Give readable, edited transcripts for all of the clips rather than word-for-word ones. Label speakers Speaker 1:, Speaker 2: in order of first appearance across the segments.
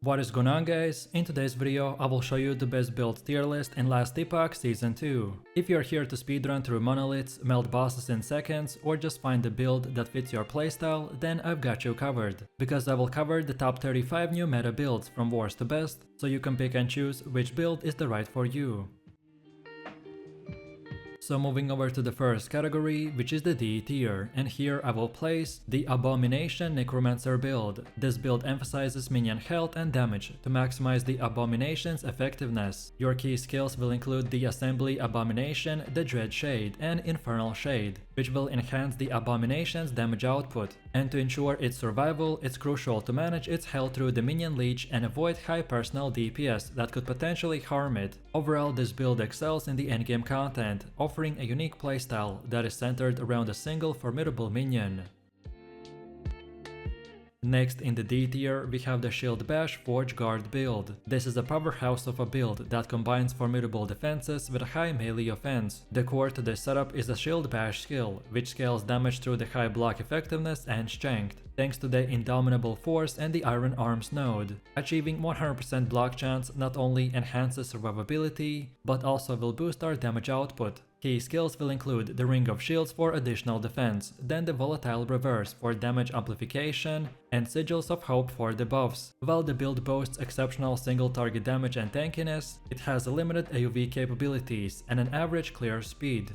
Speaker 1: What is going on, guys? In today's video I will show you the best build tier list in Last Epoch Season 2. If you're here to speedrun through monoliths, melt bosses in seconds, or just find a build that fits your playstyle, then I've got you covered. Because I will cover the top 35 new meta builds from worst to best, so you can pick and choose which build is the right for you. So moving over to the first category, which is the D tier, and here I will place the Abomination necromancer build. This build emphasizes minion health and damage to maximize the Abomination's effectiveness. Your key skills will include the Assembly Abomination, the Dread Shade, and Infernal Shade, which will enhance the Abomination's damage output. And to ensure its survival, it's crucial to manage its health through the minion leech and avoid high personal DPS that could potentially harm it. Overall, this build excels in the endgame content, offering a unique playstyle that is centered around a single formidable minion. Next in the D tier, we have the Shield Bash Forge Guard build. This is a powerhouse of a build that combines formidable defenses with a high melee offense. The core to this setup is a Shield Bash skill, which scales damage through the high block effectiveness and strength, thanks to the Indomitable Force and the Iron Arms node. Achieving 100% block chance not only enhances survivability, but also will boost our damage output. Key skills will include the Ring of Shields for additional defense, then the Volatile Reverse for damage amplification, and Sigils of Hope for debuffs. While the build boasts exceptional single target damage and tankiness, it has limited AoV capabilities and an average clear speed.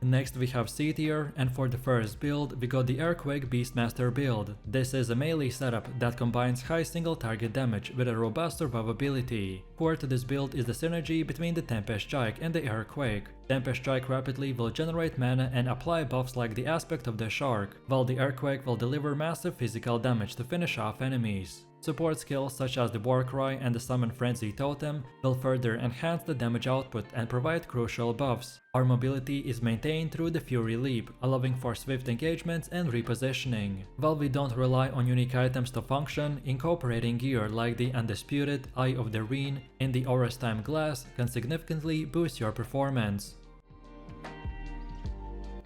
Speaker 1: Next we have C tier, and for the first build we got the Earthquake Beastmaster build. This is a melee setup that combines high single target damage with a robust survivability. Core to this build is the synergy between the Tempest Strike and the Earthquake. Tempest Strike rapidly will generate mana and apply buffs like the Aspect of the Shark, while the Earthquake will deliver massive physical damage to finish off enemies. Support skills such as the Warcry and the Summon Frenzy Totem will further enhance the damage output and provide crucial buffs. Our mobility is maintained through the Fury Leap, allowing for swift engagements and repositioning. While we don't rely on unique items to function, incorporating gear like the Undisputed, Eye of the Reen, and the Aura's Time Glass can significantly boost your performance.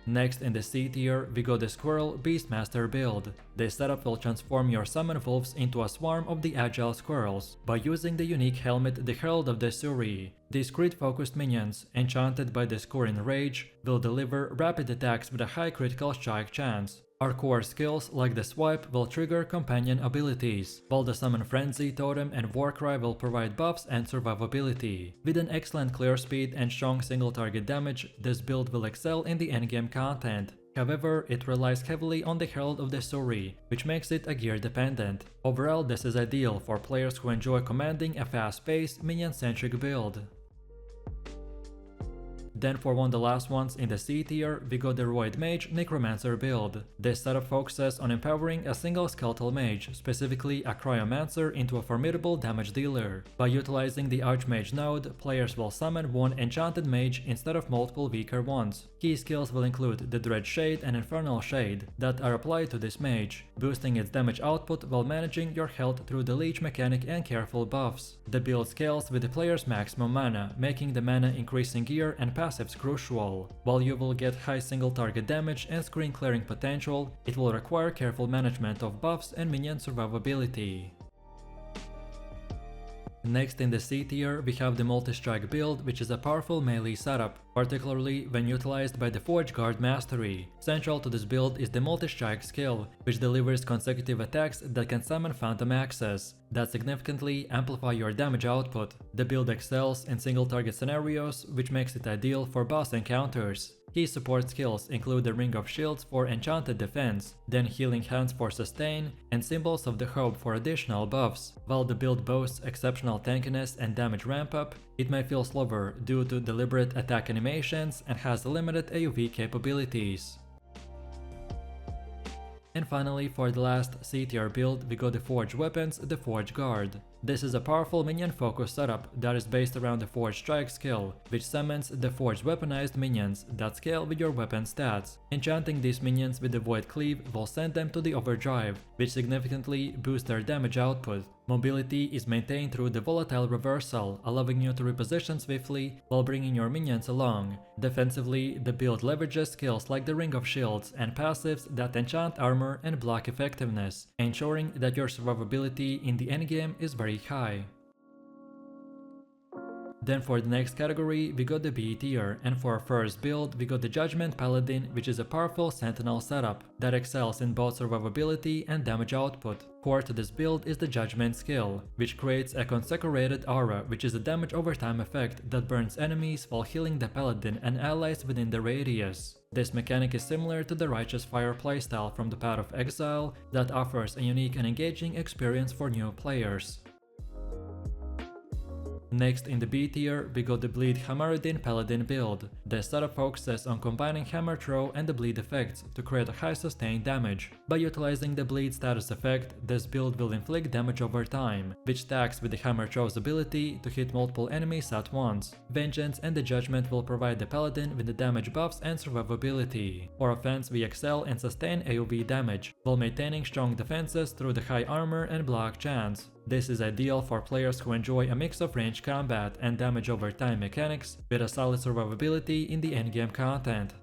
Speaker 1: Next in the C tier, we got the Squirrel Beastmaster build. This setup will transform your summon wolves into a swarm of the agile squirrels by using the unique helmet, the Herald of the Suri. These crit-focused minions, enchanted by the Scourging Rage, will deliver rapid attacks with a high critical strike chance. Our core skills like the Swipe will trigger companion abilities, while the Summon Frenzy, Totem and Warcry will provide buffs and survivability. With an excellent clear speed and strong single target damage, this build will excel in the endgame content. However, it relies heavily on the Herald of the Suri, which makes it a gear dependent. Overall, this is ideal for players who enjoy commanding a fast-paced, minion-centric build. Then for one of the last ones in the C tier, we got the Roid Mage Necromancer build. This setup focuses on empowering a single skeletal mage, specifically a Cryomancer, into a formidable damage dealer. By utilizing the Archmage node, players will summon one enchanted mage instead of multiple weaker ones. Key skills will include the Dread Shade and Infernal Shade that are applied to this mage, boosting its damage output while managing your health through the leech mechanic and careful buffs. The build scales with the player's maximum mana, making the mana increasing gear and passives crucial. While you will get high single target damage and screen clearing potential, it will require careful management of buffs and minion survivability. Next in the C tier, we have the Multistrike build, which is a powerful melee setup, particularly when utilized by the Forge Guard mastery. Central to this build is the Multistrike skill, which delivers consecutive attacks that can summon Phantom Axes that significantly amplify your damage output. The build excels in single target scenarios, which makes it ideal for boss encounters. Key support skills include the Ring of Shields for enchanted defense, then Healing Hands for sustain, and Symbols of the Hope for additional buffs. While the build boasts exceptional tankiness and damage ramp up, it may feel slower due to deliberate attack animations and has limited AoV capabilities. And finally, for the last C tier build, we got the Forge Weapons, the Forge Guard. This is a powerful minion-focused setup that is based around the Forged Strike skill, which summons the forged weaponized minions that scale with your weapon stats. Enchanting these minions with the Void Cleave will send them to the overdrive, which significantly boosts their damage output. Mobility is maintained through the volatile reversal, allowing you to reposition swiftly while bringing your minions along. Defensively, the build leverages skills like the Ring of Shields and passives that enchant armor and block effectiveness, ensuring that your survivability in the endgame is very high. Then for the next category, we got the B tier, and for our first build, we got the Judgement Paladin, which is a powerful sentinel setup that excels in both survivability and damage output. Core to this build is the Judgement skill, which creates a consecrated aura, which is a damage over time effect that burns enemies while healing the paladin and allies within the radius. This mechanic is similar to the Righteous Fire playstyle from the Path of Exile that offers a unique and engaging experience for new players. Next in the B tier, we got the Bleed Hammerdin Paladin build. This setup focuses on combining Hammer Throw and the Bleed effects to create a high sustained damage. By utilizing the Bleed status effect, this build will inflict damage over time, which stacks with the Hammer Throw's ability to hit multiple enemies at once. Vengeance and the Judgement will provide the Paladin with the damage buffs and survivability. For offense, we excel in sustained AoE damage, while maintaining strong defenses through the high armor and block chance. This is ideal for players who enjoy a mix of ranged combat and damage over time mechanics with a solid survivability in the endgame content.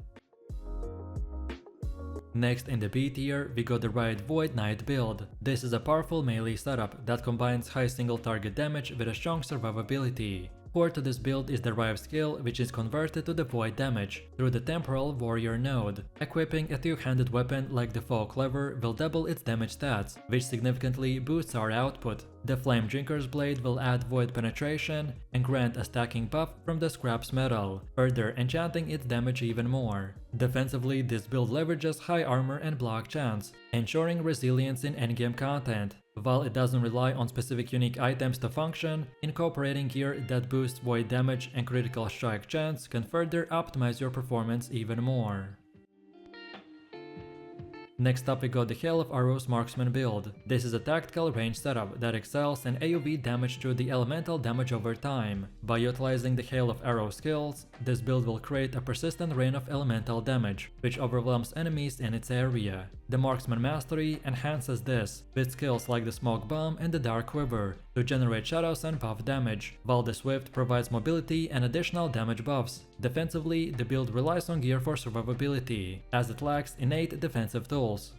Speaker 1: Next in the B tier, we got the Rive Void Knight build. This is a powerful melee setup that combines high single target damage with a strong survivability. Core to this build is the Rive skill, which is converted to the void damage through the Temporal Warrior node. Equipping a two-handed weapon like the Folk Lever will double its damage stats, which significantly boosts our output. The Flame Drinker's Blade will add void penetration and grant a stacking buff from the Scrap's metal, further enchanting its damage even more. Defensively, this build leverages high armor and block chance, ensuring resilience in endgame content. While it doesn't rely on specific unique items to function, incorporating gear that boosts void damage and critical strike chance can further optimize your performance even more. Next up we got the Hail of Arrows Marksman build. This is a tactical range setup that excels in AoE damage through the elemental damage over time. By utilizing the Hail of Arrows skills, this build will create a persistent rain of elemental damage, which overwhelms enemies in its area. The Marksman Mastery enhances this with skills like the Smoke Bomb and the Dark Quiver to generate shadows and buff damage, while the Swift provides mobility and additional damage buffs. Defensively, the build relies on gear for survivability, as it lacks innate defensive tools.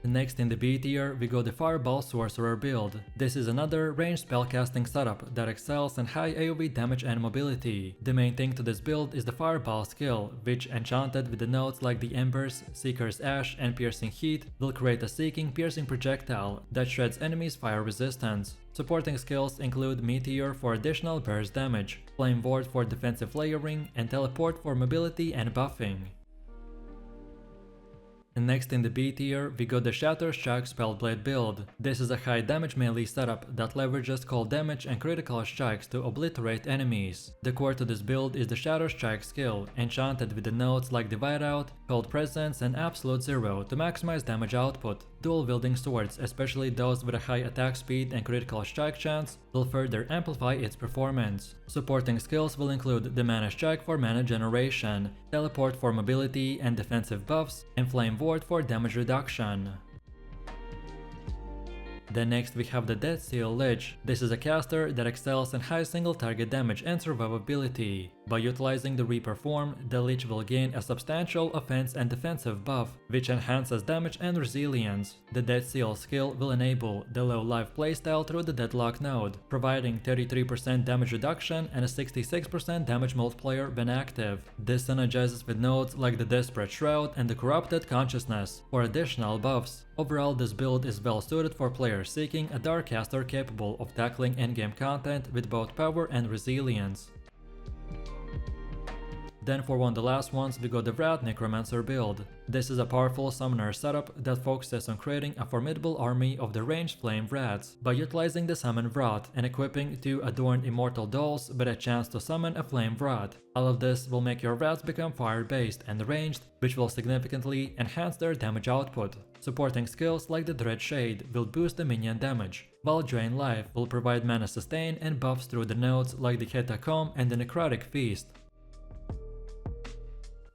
Speaker 1: Next in the B tier, we got the Fireball Sorcerer build. This is another ranged spellcasting setup that excels in high AoE damage and mobility. The main thing to this build is the Fireball skill, which enchanted with the nodes like the Embers, Seeker's Ash and Piercing Heat will create a seeking piercing projectile that shreds enemies' fire resistance. Supporting skills include Meteor for additional burst damage, Flame Ward for defensive layering, and Teleport for mobility and buffing. And next in the B tier, we got the Shatter spellblade build. This is a high damage melee setup that leverages cold damage and critical strikes to obliterate enemies. The core to this build is the Shatter Strike skill, enchanted with the nodes like Divide Out, Cold Presence and Absolute Zero to maximize damage output. Dual-wielding swords, especially those with a high attack speed and critical strike chance, will further amplify its performance. Supporting skills will include the Mana Strike for mana generation, Teleport for mobility and defensive buffs, and Flame Ward for damage reduction. Then next we have the Dead Seal Lich. This is a caster that excels in high single target damage and survivability. By utilizing the Reaper form, the Lich will gain a substantial offense and defensive buff, which enhances damage and resilience. The Dead Seal skill will enable the low life playstyle through the Deadlock node, providing 33% damage reduction and a 66% damage multiplier when active. This synergizes with nodes like the Desperate Shroud and the Corrupted Consciousness for additional buffs. Overall, this build is well suited for players seeking a dark caster capable of tackling endgame content with both power and resilience. Then for one of the last ones we got the Wraith necromancer build. This is a powerful summoner setup that focuses on creating a formidable army of the ranged flame wraiths by utilizing the summon wrath and equipping 2 adorned immortal dolls with a chance to summon a flame wrath. All of this will make your wraths become fire based and ranged, which will significantly enhance their damage output. Supporting skills like the Dread Shade will boost the minion damage, while Drain Life will provide mana sustain and buffs through the nodes like the Catacomb and the Necrotic Feast.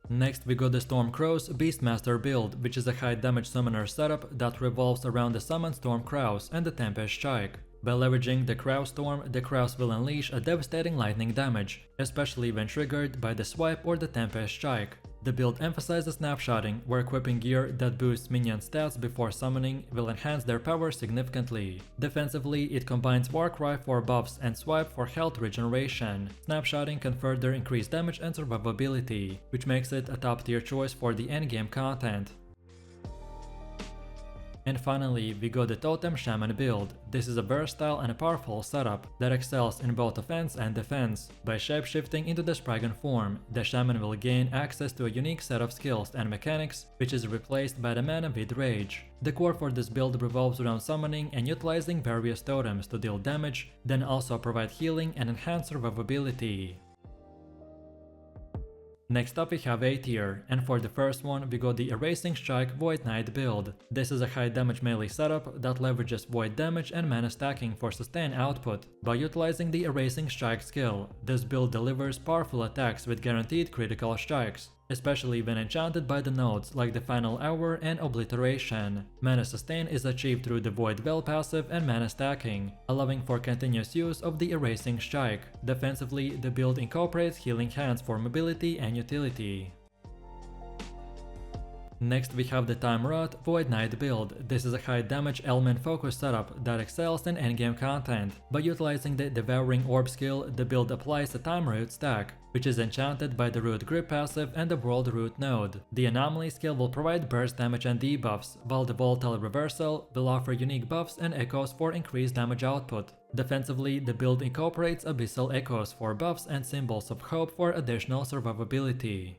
Speaker 1: Next we got the Stormcrow's Beastmaster build, which is a high damage summoner setup that revolves around the summoned Stormcrows and the Tempest Strike. By leveraging the Crow Storm, the Crows will unleash a devastating lightning damage, especially when triggered by the Swipe or the Tempest Strike. The build emphasizes snapshotting, where equipping gear that boosts minion stats before summoning will enhance their power significantly. Defensively, it combines Warcry for buffs and Swipe for health regeneration. Snapshotting can further increase damage and survivability, which makes it a top tier choice for the endgame content. And finally, we got the Totem Shaman build. This is a versatile and a powerful setup that excels in both offense and defense. By shapeshifting into the Spriggan form, the Shaman will gain access to a unique set of skills and mechanics, which is replaced by the mana with Rage. The core for this build revolves around summoning and utilizing various totems to deal damage, then also provide healing and enhance survivability. Next up we have A tier, and for the first one we got the Erasing Strike Void Knight build. This is a high damage melee setup that leverages void damage and mana stacking for sustained output. By utilizing the Erasing Strike skill, this build delivers powerful attacks with guaranteed critical strikes, especially when enchanted by the nodes like the Final Hour and Obliteration. Mana sustain is achieved through the Void Well passive and mana stacking, allowing for continuous use of the Erasing Strike. Defensively, the build incorporates Healing Hands for mobility and utility. Next we have the Time Rot Void Knight build. This is a high damage element focused setup that excels in endgame content. By utilizing the Devouring Orb skill, the build applies a Time Root stack, which is enchanted by the Root Grip passive and the World Root node. The Anomaly skill will provide burst damage and debuffs, while the Volatile Reversal will offer unique buffs and echoes for increased damage output. Defensively, the build incorporates Abyssal Echoes for buffs and Symbols of Hope for additional survivability.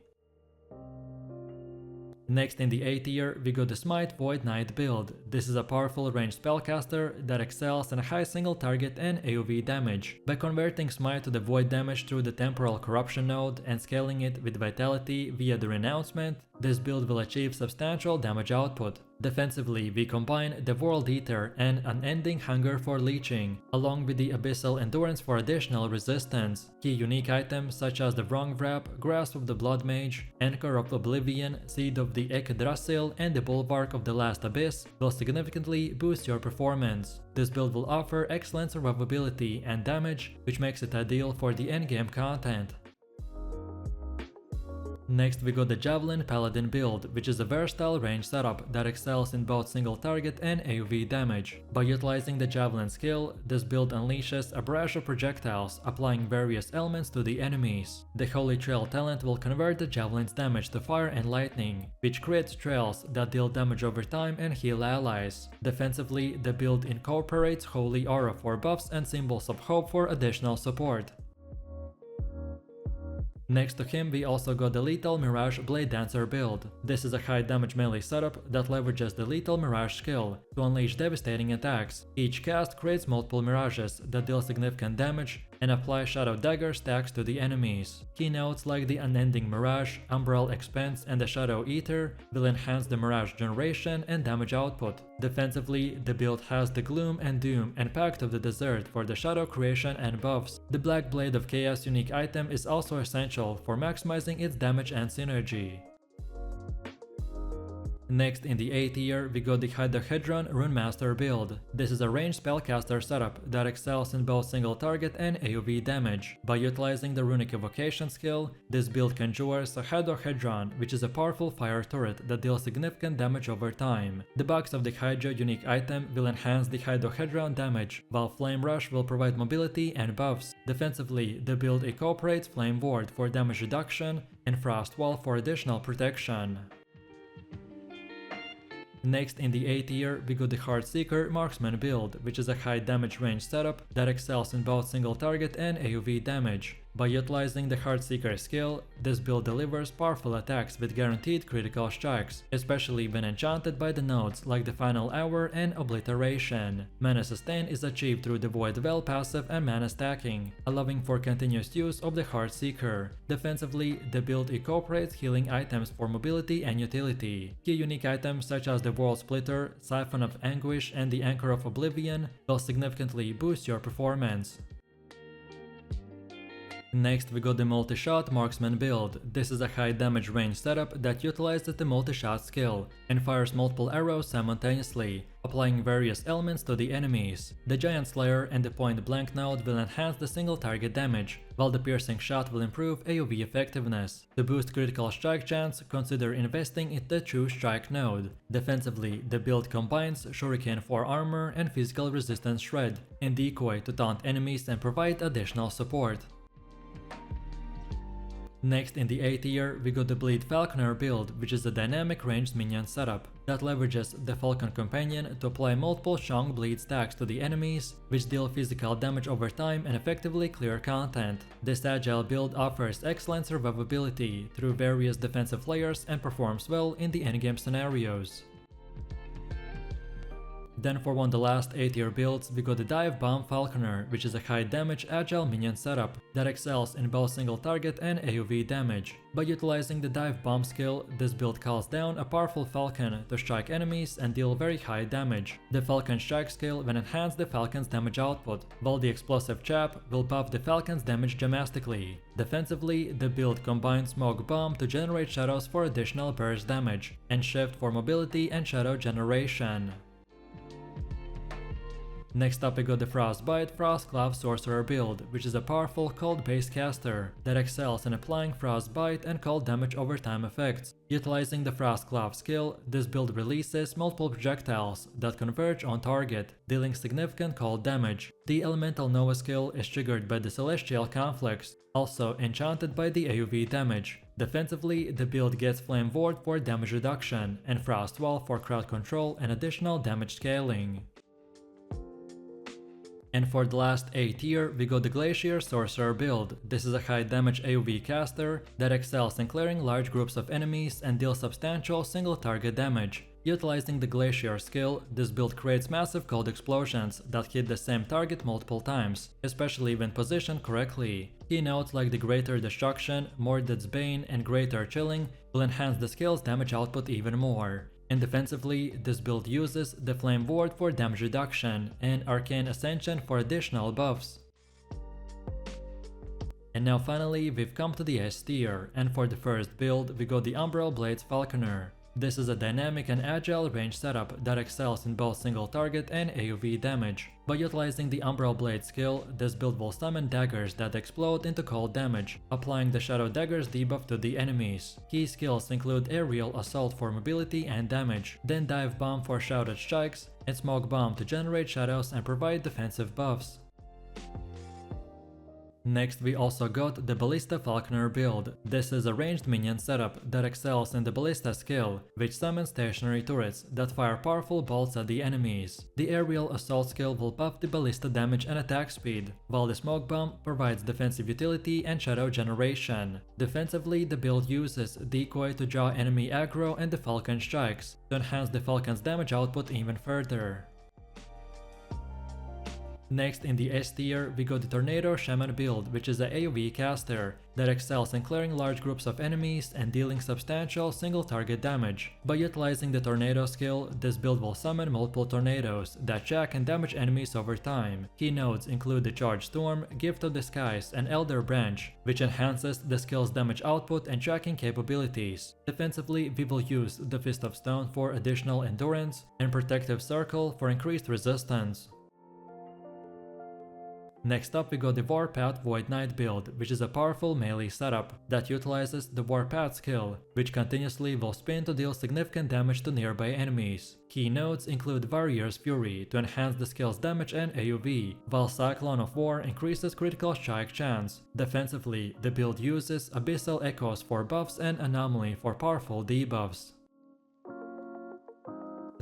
Speaker 1: Next in the A tier, we got the Smite Void Knight build. This is a powerful ranged spellcaster that excels in high single target and AoE damage. By converting Smite to the void damage through the Temporal Corruption node and scaling it with Vitality via the Renouncement, this build will achieve substantial damage output. Defensively, we combine the World Eater and Unending Hunger for leeching, along with the Abyssal Endurance for additional resistance. Key unique items such as the Wrong Wrap, Grasp of the Blood Mage, Anchor of Oblivion, Seed of the Yggdrasil, and the Bulwark of the Last Abyss will significantly boost your performance. This build will offer excellent survivability and damage, which makes it ideal for the endgame content. Next we got the Javelin Paladin build, which is a versatile range setup that excels in both single target and AoE damage. By utilizing the Javelin skill, this build unleashes a barrage of projectiles, applying various elements to the enemies. The Holy Trail talent will convert the Javelin's damage to fire and lightning, which creates trails that deal damage over time and heal allies. Defensively, the build incorporates Holy Aura for buffs and Symbols of Hope for additional support. Next to him we also got the Lethal Mirage Bladedancer build. This is a high damage melee setup that leverages the Lethal Mirage skill to unleash devastating attacks. Each cast creates multiple mirages that deal significant damage and apply Shadow Dagger stacks to the enemies. Keynotes like the Unending Mirage, Umbral Expanse, and the Shadow Eater will enhance the mirage generation and damage output. Defensively, the build has the Gloom and Doom and Pact of the Desert for the shadow creation and buffs. The Black Blade of Chaos unique item is also essential for maximizing its damage and synergy. Next in the A tier, we got the Hydrahedron runemaster build. This is a ranged spellcaster setup that excels in both single target and AoE damage. By utilizing the Runic Evocation skill, this build conjures a Hydrahedron, which is a powerful fire turret that deals significant damage over time. The box of the Hydra unique item will enhance the Hydrahedron damage, while Flame Rush will provide mobility and buffs. Defensively, the build incorporates Flame Ward for damage reduction and Frost Wall for additional protection. Next in the A tier, we got the Heartseeker marksman build, which is a high damage range setup that excels in both single target and AoE damage. By utilizing the Heartseeker skill, this build delivers powerful attacks with guaranteed critical strikes, especially when enchanted by the nodes like the Final Hour and Obliteration. Mana sustain is achieved through the Void Well passive and mana stacking, allowing for continuous use of the Heartseeker. Defensively, the build incorporates healing items for mobility and utility. Key unique items such as the World Splitter, Siphon of Anguish and the Anchor of Oblivion will significantly boost your performance. Next we got the Multishot marksman build. This is a high damage range setup that utilizes the Multishot skill and fires multiple arrows simultaneously, applying various elements to the enemies. The Giant Slayer and the point blank node will enhance the single target damage, while the piercing shot will improve AoE effectiveness. To boost critical strike chance, consider investing in the True Strike node. Defensively, the build combines Shuriken for armor and physical resistance shred, and decoy to taunt enemies and provide additional support. Next in the A tier, we got the Bleed Falconer build, which is a dynamic ranged minion setup that leverages the Falcon Companion to apply multiple strong bleed stacks to the enemies, which deal physical damage over time and effectively clear content. This agile build offers excellent survivability through various defensive layers and performs well in the endgame scenarios. Then for one of the last A tier builds, we got the Dive Bomb Falconer, which is a high damage agile minion setup that excels in both single target and AoE damage. By utilizing the Dive Bomb skill, this build calls down a powerful falcon to strike enemies and deal very high damage. The Falcon Strike skill will enhance the falcon's damage output, while the Explosive Chap will buff the falcon's damage dramatically. Defensively, the build combines Smoke Bomb to generate shadows for additional burst damage, and Shift for mobility and shadow generation. Next up we got the Frostbite Frostclaw Sorcerer build, which is a powerful cold-based caster that excels in applying frostbite and cold damage over time effects. Utilizing the Frostclaw skill, this build releases multiple projectiles that converge on target, dealing significant cold damage. The Elemental Nova skill is triggered by the Celestial Conflicts, also enchanted by the AoE damage. Defensively, the build gets Flame Ward for damage reduction and Frost Wall for crowd control and additional damage scaling. And for the last A tier, we got the Glacier Sorcerer build. This is a high damage AoE caster that excels in clearing large groups of enemies and deals substantial single target damage. Utilizing the Glacier skill, this build creates massive cold explosions that hit the same target multiple times, especially when positioned correctly. Keynotes like the Greater Destruction, Mordred's Bane and Greater Chilling will enhance the skill's damage output even more. And defensively, this build uses the Flame Ward for damage reduction and Arcane Ascension for additional buffs. And now finally we've come to the S tier, and for the first build we got the Umbral Blades Falconer. This is a dynamic and agile range setup that excels in both single target and AoE damage. By utilizing the Umbral Blade skill, this build will summon daggers that explode into cold damage, applying the Shadow Daggers debuff to the enemies. Key skills include Aerial Assault for mobility and damage, then Dive Bomb for shrouded strikes, and Smoke Bomb to generate shadows and provide defensive buffs. Next we also got the Ballista Falconer build. This is a ranged minion setup that excels in the Ballista skill, which summons stationary turrets that fire powerful bolts at the enemies. The Aerial Assault skill will buff the Ballista damage and attack speed, while the Smoke Bomb provides defensive utility and shadow generation. Defensively, the build uses Decoy to draw enemy aggro and the Falcon Strikes to enhance the Falcon's damage output even further. Next in the S tier, we got the Tornado Shaman build, which is a AoE caster that excels in clearing large groups of enemies and dealing substantial single target damage. By utilizing the Tornado skill, this build will summon multiple tornadoes that jack and damage enemies over time. Key nodes include the Charge Storm, Gift of the Skies, and Elder Branch, which enhances the skill's damage output and tracking capabilities. Defensively, we will use the Fist of Stone for additional endurance and Protective Circle for increased resistance. Next up we got the Warpath Void Knight build, which is a powerful melee setup that utilizes the Warpath skill, which continuously will spin to deal significant damage to nearby enemies. Key nodes include Warrior's Fury to enhance the skill's damage and AoE, while Cyclone of War increases critical strike chance. Defensively, the build uses Abyssal Echoes for buffs and Anomaly for powerful debuffs.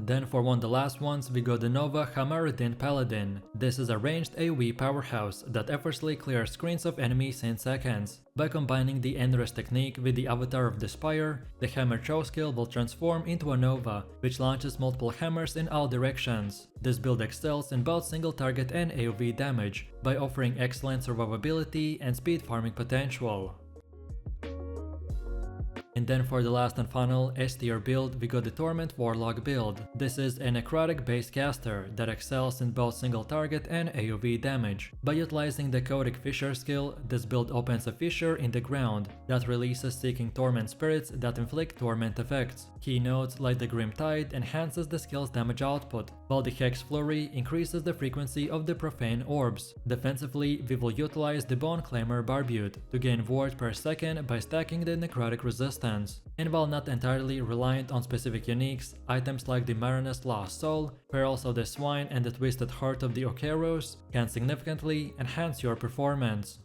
Speaker 1: Then for one of the last ones, we got the Nova Hammerdin Paladin. This is a ranged AoE powerhouse that effortlessly clears screens of enemies in seconds. By combining the Endless technique with the Avatar of Despair, the Hammer Chow skill will transform into a Nova, which launches multiple hammers in all directions. This build excels in both single target and AoE damage, by offering excellent survivability and speed farming potential. And then for the last and final S-tier build, we got the Torment Warlock build. This is a necrotic based caster that excels in both single target and AoE damage. By utilizing the Codic Fissure skill, this build opens a fissure in the ground that releases seeking torment spirits that inflict torment effects. Keynotes like the Grim Tide enhances the skill's damage output, while the Hex Flurry increases the frequency of the profane orbs. Defensively, we will utilize the Bone Claimer Barbute to gain ward per second by stacking the necrotic resistance. And while not entirely reliant on specific uniques, items like the Marinus Lost Soul, Perils of the Swine and the Twisted Heart of the Okeros can significantly enhance your performance.